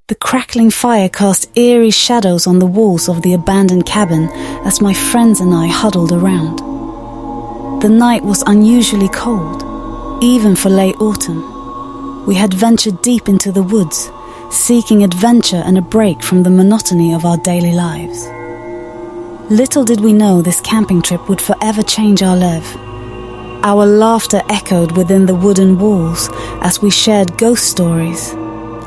The crackling fire cast eerie shadows on the walls of the abandoned cabin as my friends and I huddled around. The night was unusually cold, even for late autumn. We had ventured deep into the woods, seeking adventure and a break from the monotony of our daily lives. Little did we know this camping trip would forever change our life. Our laughter echoed within the wooden walls as we shared ghost stories,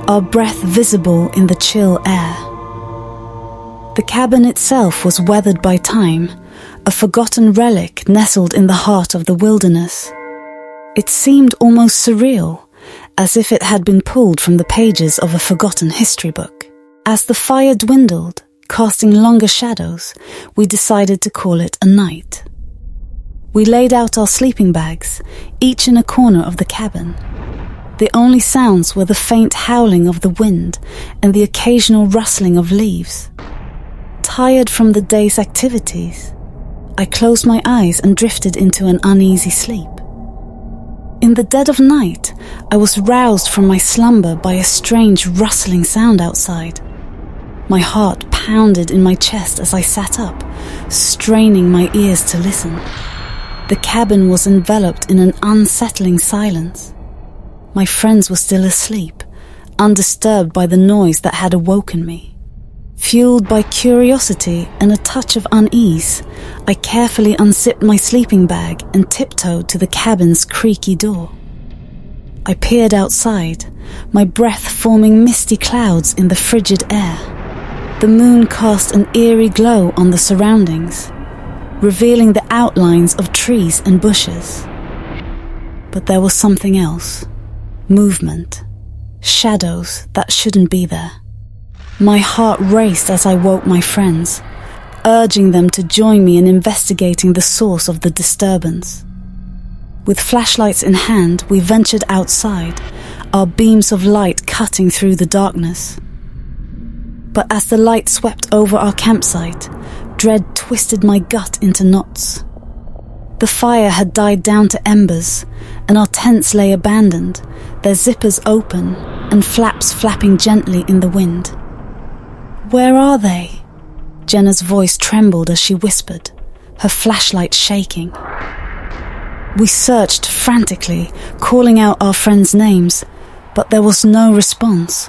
our breath visible in the chill air. The cabin itself was weathered by time, a forgotten relic nestled in the heart of the wilderness. It seemed almost surreal, as if it had been pulled from the pages of a forgotten history book. As the fire dwindled, casting longer shadows, we decided to call it a night. We laid out our sleeping bags, each in a corner of the cabin. The only sounds were the faint howling of the wind and the occasional rustling of leaves. Tired from the day's activities, I closed my eyes and drifted into an uneasy sleep. In the dead of night, I was roused from my slumber by a strange rustling sound outside. My heart pounded in my chest as I sat up, straining my ears to listen. The cabin was enveloped in an unsettling silence. My friends were still asleep, undisturbed by the noise that had awoken me. Fueled by curiosity and a touch of unease, I carefully unzipped my sleeping bag and tiptoed to the cabin's creaky door. I peered outside, my breath forming misty clouds in the frigid air. The moon cast an eerie glow on the surroundings, revealing the outlines of trees and bushes. But there was something else. Movement. Shadows that shouldn't be there. My heart raced as I woke my friends, urging them to join me in investigating the source of the disturbance. With flashlights in hand, we ventured outside, our beams of light cutting through the darkness. But as the light swept over our campsite, dread twisted my gut into knots. The fire had died down to embers, and our tents lay abandoned, their zippers open and flaps flapping gently in the wind. "Where are they?" Jenna's voice trembled as she whispered, her flashlight shaking. We searched frantically, calling out our friends' names, but there was no response,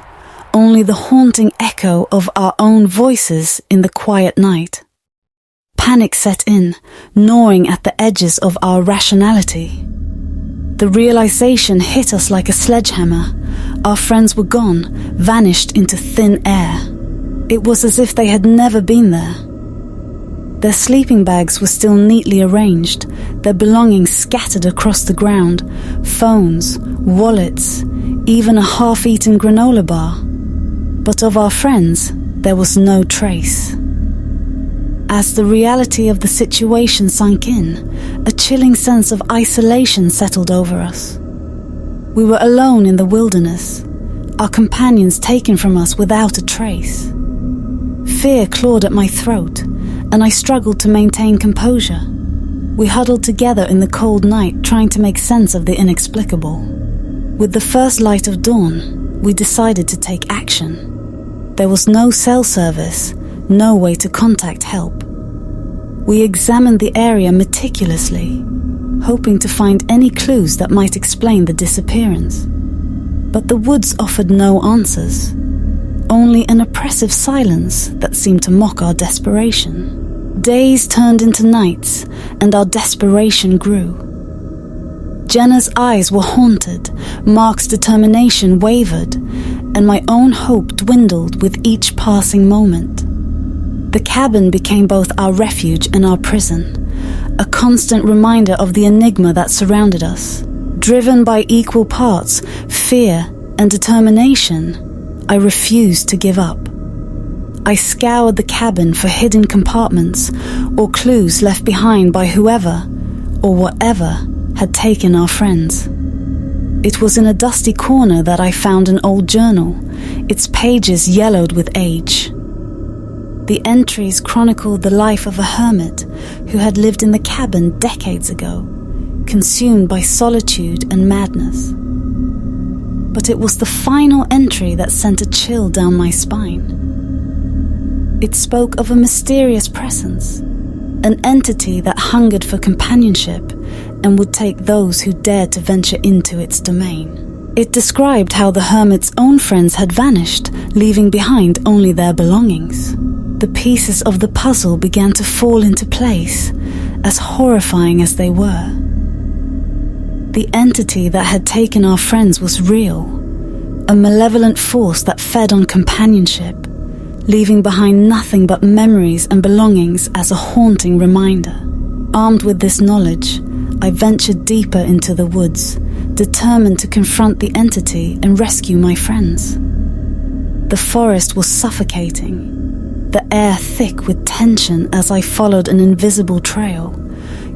only the haunting echo of our own voices in the quiet night. Panic set in, gnawing at the edges of our rationality. The realization hit us like a sledgehammer. Our friends were gone, vanished into thin air. It was as if they had never been there. Their sleeping bags were still neatly arranged, their belongings scattered across the ground, phones, wallets, even a half-eaten granola bar. But of our friends, there was no trace. As the reality of the situation sunk in, a chilling sense of isolation settled over us. We were alone in the wilderness, our companions taken from us without a trace. Fear clawed at my throat, and I struggled to maintain composure. We huddled together in the cold night, trying to make sense of the inexplicable. With the first light of dawn, we decided to take action. There was no cell service, no way to contact help. We examined the area meticulously, hoping to find any clues that might explain the disappearance. But the woods offered no answers, only an oppressive silence that seemed to mock our desperation. Days turned into nights, and our desperation grew. Jenna's eyes were haunted, Mark's determination wavered, and my own hope dwindled with each passing moment. The cabin became both our refuge and our prison, a constant reminder of the enigma that surrounded us. Driven by equal parts, fear and determination, I refused to give up. I scoured the cabin for hidden compartments or clues left behind by whoever or whatever had taken our friends. It was in a dusty corner that I found an old journal, its pages yellowed with age. The entries chronicled the life of a hermit who had lived in the cabin decades ago, consumed by solitude and madness. but it was the final entry that sent a chill down my spine. It spoke of a mysterious presence, an entity that hungered for companionship and would take those who dared to venture into its domain. It described how the hermit's own friends had vanished, leaving behind only their belongings. The pieces of the puzzle began to fall into place, as horrifying as they were. The entity that had taken our friends was real, a malevolent force that fed on companionship, leaving behind nothing but memories and belongings as a haunting reminder. Armed with this knowledge, I ventured deeper into the woods, determined to confront the entity and rescue my friends. The forest was suffocating, the air thick with tension as I followed an invisible trail,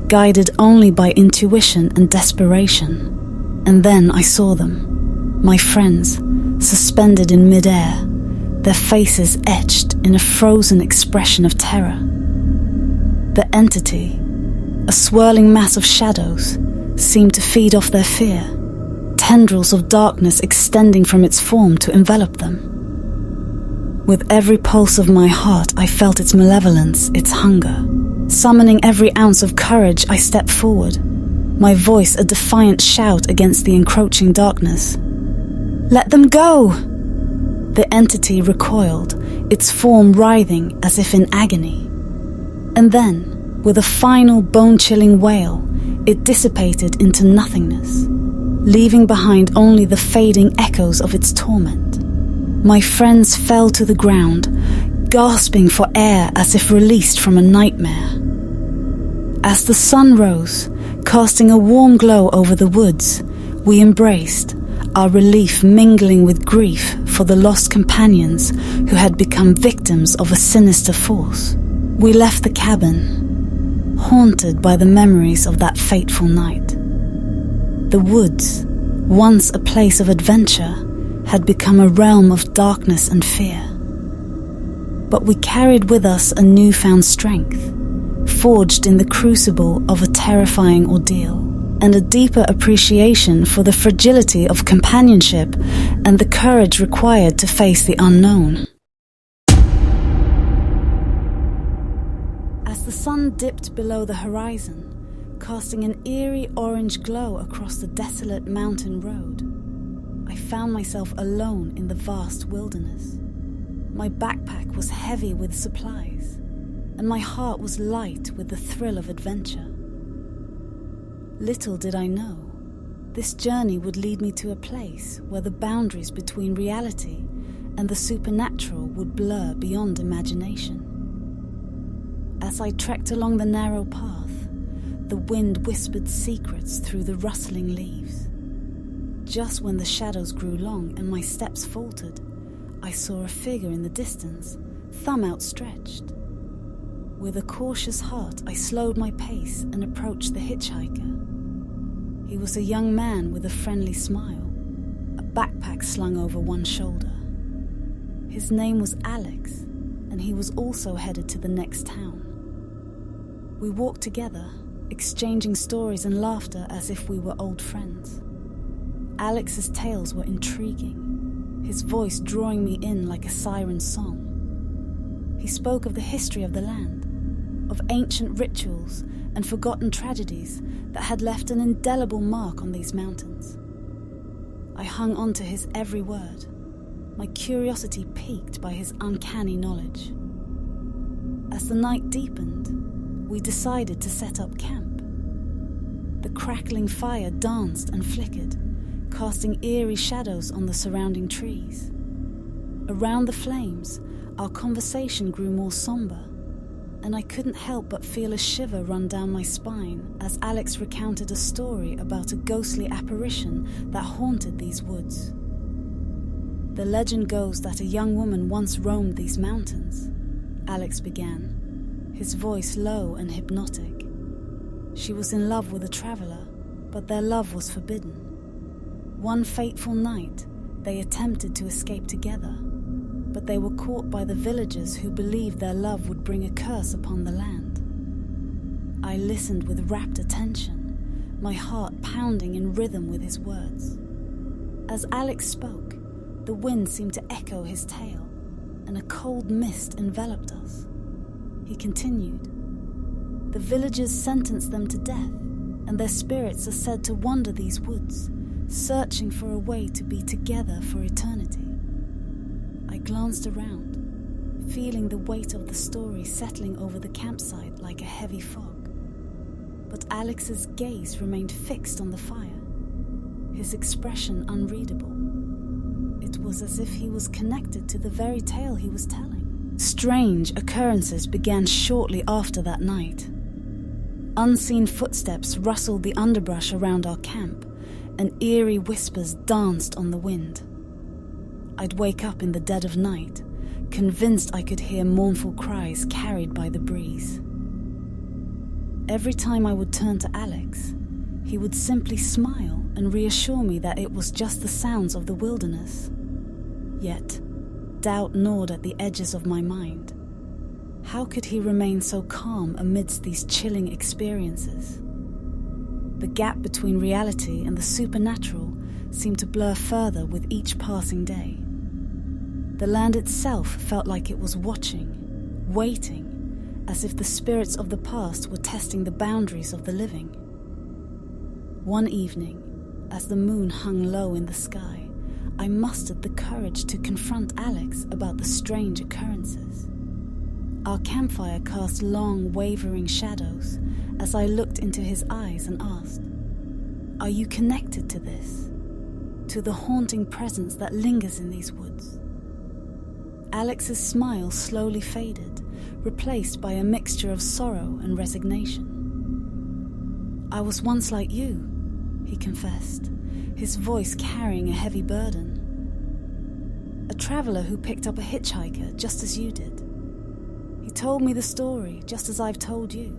guided only by intuition and desperation. And then I saw them, my friends, suspended in midair, their faces etched in a frozen expression of terror. The entity, a swirling mass of shadows, seemed to feed off their fear, tendrils of darkness extending from its form to envelop them. With every pulse of my heart, I felt its malevolence, its hunger. Summoning every ounce of courage, I stepped forward, my voice a defiant shout against the encroaching darkness. "Let them go!" The entity recoiled, its form writhing as if in agony. And then, with a final bone-chilling wail, it dissipated into nothingness, leaving behind only the fading echoes of its torment. My friends fell to the ground, gasping for air as if released from a nightmare. As the sun rose, casting a warm glow over the woods, we embraced, our relief mingling with grief for the lost companions who had become victims of a sinister force. We left the cabin, haunted by the memories of that fateful night. The woods, once a place of adventure, had become a realm of darkness and fear. But we carried with us a newfound strength, forged in the crucible of a terrifying ordeal, and a deeper appreciation for the fragility of companionship and the courage required to face the unknown. As the sun dipped below the horizon, casting an eerie orange glow across the desolate mountain road, I found myself alone in the vast wilderness. My backpack was heavy with supplies, and my heart was light with the thrill of adventure. Little did I know, this journey would lead me to a place where the boundaries between reality and the supernatural would blur beyond imagination. As I trekked along the narrow path, the wind whispered secrets through the rustling leaves. Just when the shadows grew long and my steps faltered, I saw a figure in the distance, thumb outstretched. With a cautious heart, I slowed my pace and approached the hitchhiker. He was a young man with a friendly smile, a backpack slung over one shoulder. His name was Alex, and he was also headed to the next town. We walked together, exchanging stories and laughter as if we were old friends. Alex's tales were intriguing, his voice drawing me in like a siren song. He spoke of the history of the land, of ancient rituals and forgotten tragedies that had left an indelible mark on these mountains. I hung on to his every word, my curiosity piqued by his uncanny knowledge. As the night deepened, we decided to set up camp. The crackling fire danced and flickered, casting eerie shadows on the surrounding trees. Around the flames, our conversation grew more somber, and I couldn't help but feel a shiver run down my spine as Alex recounted a story about a ghostly apparition that haunted these woods. The legend goes that a young woman once roamed these mountains, Alex began, his voice low and hypnotic. She was in love with a traveler, but their love was forbidden. One fateful night, they attempted to escape together, but they were caught by the villagers who believed their love would bring a curse upon the land. I listened with rapt attention, my heart pounding in rhythm with his words. As Alex spoke, the wind seemed to echo his tale, and a cold mist enveloped us. He continued, "The villagers sentenced them to death, and their spirits are said to wander these woods, searching for a way to be together for eternity." I glanced around, feeling the weight of the story settling over the campsite like a heavy fog. But Alex's gaze remained fixed on the fire, his expression unreadable. It was as if he was connected to the very tale he was telling. Strange occurrences began shortly after that night. Unseen footsteps rustled the underbrush around our camp, and eerie whispers danced on the wind. I'd wake up in the dead of night, convinced I could hear mournful cries carried by the breeze. Every time I would turn to Alex, he would simply smile and reassure me that it was just the sounds of the wilderness. Yet, doubt gnawed at the edges of my mind. How could he remain so calm amidst these chilling experiences? The gap between reality and the supernatural seemed to blur further with each passing day. The land itself felt like it was watching, waiting, as if the spirits of the past were testing the boundaries of the living. One evening, as the moon hung low in the sky, I mustered the courage to confront Alex about the strange occurrences. Our campfire cast long, wavering shadows as I looked into his eyes and asked, "Are you connected to this? To the haunting presence that lingers in these woods?" Alex's smile slowly faded, replaced by a mixture of sorrow and resignation. "I was once like you," he confessed, his voice carrying a heavy burden. "A traveler who picked up a hitchhiker just as you did. He told me the story just as I've told you.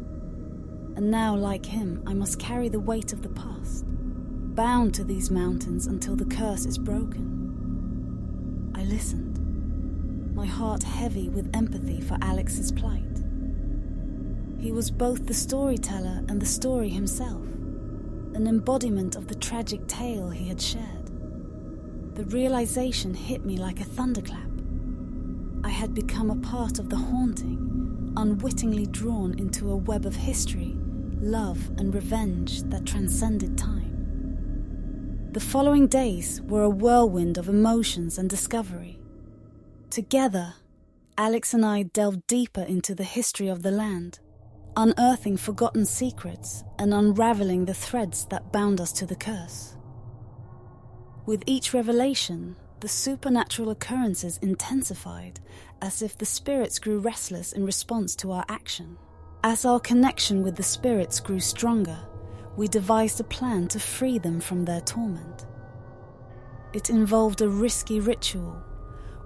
And now, like him, I must carry the weight of the past, bound to these mountains until the curse is broken." I listened, my heart heavy with empathy for Alex's plight. He was both the storyteller and the story himself, an embodiment of the tragic tale he had shared. The realization hit me like a thunderclap. I had become a part of the haunting, unwittingly drawn into a web of history, love, and revenge that transcended time. The following days were a whirlwind of emotions and discovery. Together, Alex and I delved deeper into the history of the land, unearthing forgotten secrets and unraveling the threads that bound us to the curse. With each revelation, the supernatural occurrences intensified, as if the spirits grew restless in response to our action. As our connection with the spirits grew stronger, we devised a plan to free them from their torment. It involved a risky ritual,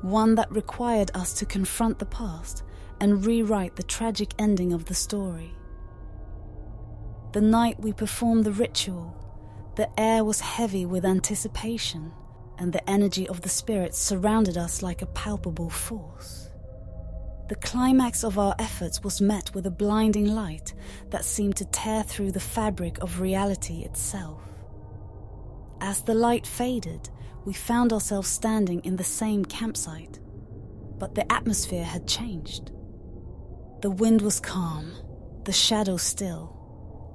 one that required us to confront the past and rewrite the tragic ending of the story. The night we performed the ritual, the air was heavy with anticipation, and the energy of the spirits surrounded us like a palpable force. The climax of our efforts was met with a blinding light that seemed to tear through the fabric of reality itself. As the light faded, we found ourselves standing in the same campsite, but the atmosphere had changed. The wind was calm, the shadows still,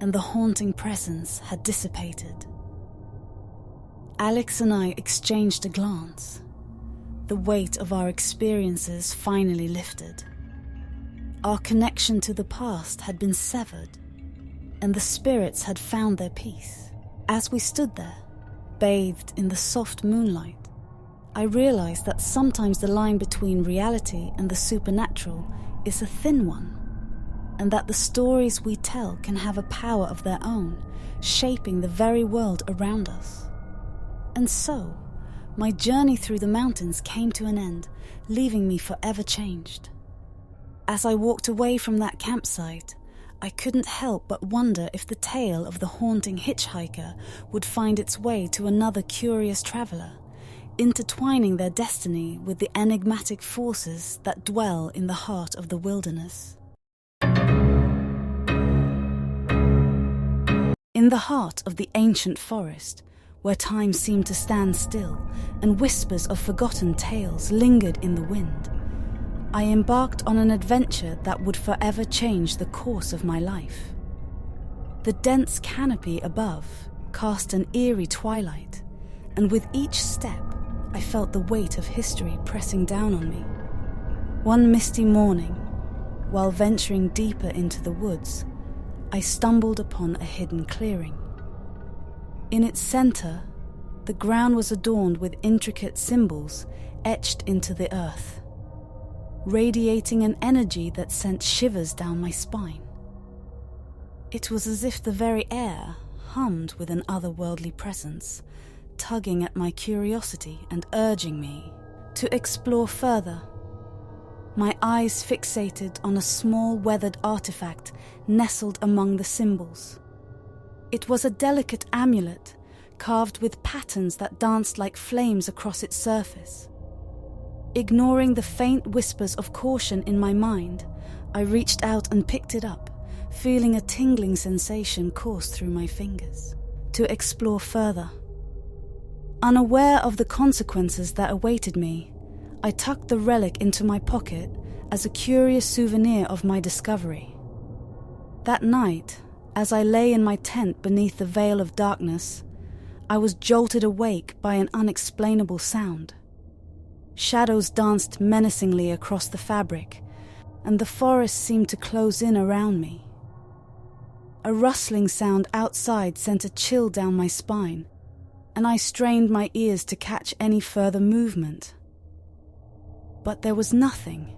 and the haunting presence had dissipated. Alex and I exchanged a glance. The weight of our experiences finally lifted. Our connection to the past had been severed, and the spirits had found their peace. As we stood there, bathed in the soft moonlight, I realized that sometimes the line between reality and the supernatural is a thin one, and that the stories we tell can have a power of their own, shaping the very world around us. And so, my journey through the mountains came to an end, leaving me forever changed. As I walked away from that campsite, I couldn't help but wonder if the tale of the haunting hitchhiker would find its way to another curious traveler, intertwining their destiny with the enigmatic forces that dwell in the heart of the wilderness. In the heart of the ancient forest, where time seemed to stand still and whispers of forgotten tales lingered in the wind, I embarked on an adventure that would forever change the course of my life. The dense canopy above cast an eerie twilight, and with each step, I felt the weight of history pressing down on me. One misty morning, while venturing deeper into the woods, I stumbled upon a hidden clearing. In its center, the ground was adorned with intricate symbols etched into the earth, radiating an energy that sent shivers down my spine. It was as if the very air hummed with an otherworldly presence, tugging at my curiosity and urging me to explore further. My eyes fixated on a small weathered artifact nestled among the symbols. It was a delicate amulet carved with patterns that danced like flames across its surface. Ignoring the faint whispers of caution in my mind, I reached out and picked it up, feeling a tingling sensation course through my fingers, to explore further. Unaware of the consequences that awaited me, I tucked the relic into my pocket as a curious souvenir of my discovery. That night, as I lay in my tent beneath the veil of darkness, I was jolted awake by an unexplainable sound. Shadows danced menacingly across the fabric, and the forest seemed to close in around me. A rustling sound outside sent a chill down my spine, and I strained my ears to catch any further movement. But there was nothing,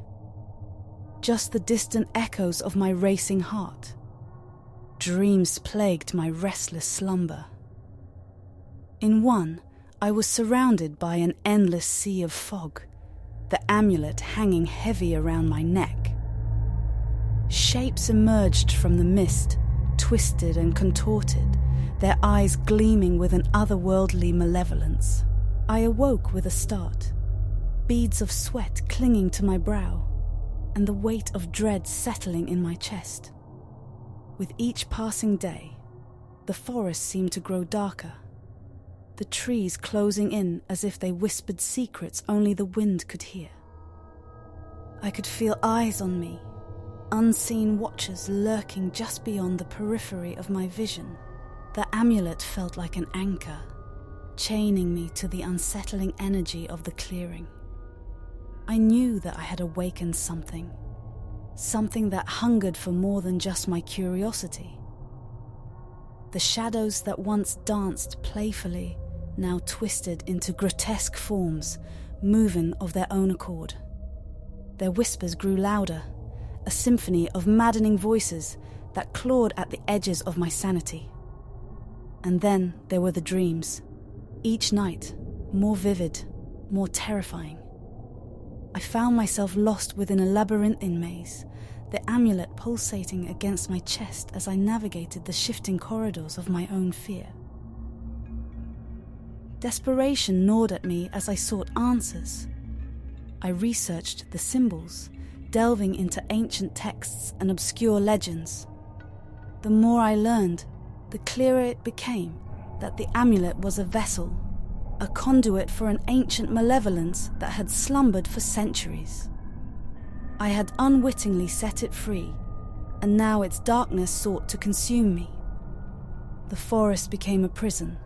just the distant echoes of my racing heart. Dreams plagued my restless slumber. In one, I was surrounded by an endless sea of fog, the amulet hanging heavy around my neck. Shapes emerged from the mist, twisted and contorted, their eyes gleaming with an otherworldly malevolence. I awoke with a start, beads of sweat clinging to my brow, and the weight of dread settling in my chest. With each passing day, the forest seemed to grow darker, the trees closing in as if they whispered secrets only the wind could hear. I could feel eyes on me, unseen watchers lurking just beyond the periphery of my vision. The amulet felt like an anchor, chaining me to the unsettling energy of the clearing. I knew that I had awakened something that hungered for more than just my curiosity. The shadows that once danced playfully now twisted into grotesque forms, moving of their own accord. Their whispers grew louder, a symphony of maddening voices that clawed at the edges of my sanity. And then there were the dreams, each night more vivid, more terrifying. I found myself lost within a labyrinthine maze, the amulet pulsating against my chest as I navigated the shifting corridors of my own fear. Desperation gnawed at me as I sought answers. I researched the symbols, delving into ancient texts and obscure legends. The more I learned, the clearer it became that the amulet was a vessel, a conduit for an ancient malevolence that had slumbered for centuries. I had unwittingly set it free, and now its darkness sought to consume me. The forest became a prison,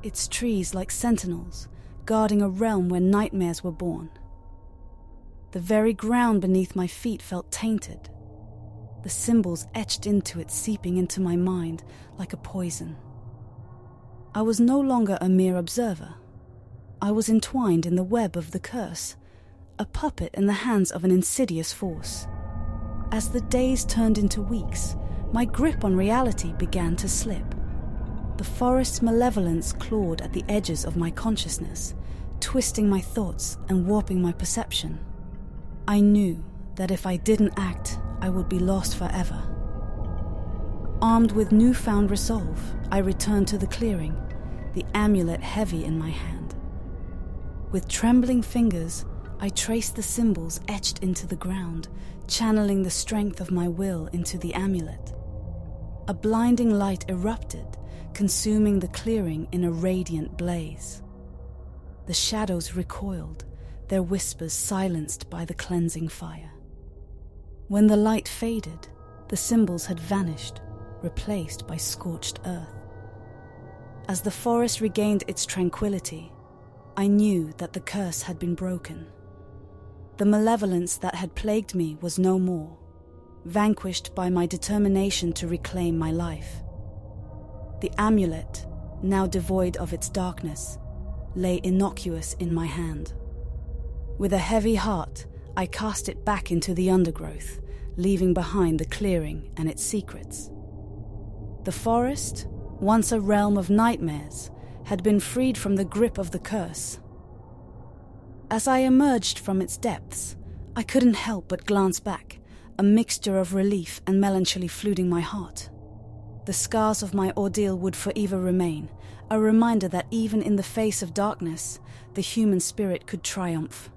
its trees like sentinels, guarding a realm where nightmares were born. The very ground beneath my feet felt tainted, the symbols etched into it seeping into my mind like a poison. I was no longer a mere observer. I was entwined in the web of the curse, a puppet in the hands of an insidious force. As the days turned into weeks, my grip on reality began to slip. The forest's malevolence clawed at the edges of my consciousness, twisting my thoughts and warping my perception. I knew that if I didn't act, I would be lost forever. Armed with newfound resolve, I returned to the clearing, the amulet heavy in my hand. With trembling fingers, I traced the symbols etched into the ground, channeling the strength of my will into the amulet. A blinding light erupted, consuming the clearing in a radiant blaze. The shadows recoiled, their whispers silenced by the cleansing fire. When the light faded, the symbols had vanished, replaced by scorched earth. As the forest regained its tranquility, I knew that the curse had been broken. The malevolence that had plagued me was no more, vanquished by my determination to reclaim my life. The amulet, now devoid of its darkness, lay innocuous in my hand. With a heavy heart, I cast it back into the undergrowth, leaving behind the clearing and its secrets. The forest, once a realm of nightmares, had been freed from the grip of the curse. As I emerged from its depths, I couldn't help but glance back, a mixture of relief and melancholy flooding my heart. The scars of my ordeal would forever remain, a reminder that even in the face of darkness, the human spirit could triumph.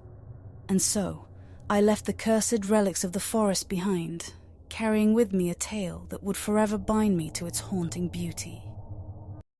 And so, I left the cursed relics of the forest behind, carrying with me a tale that would forever bind me to its haunting beauty.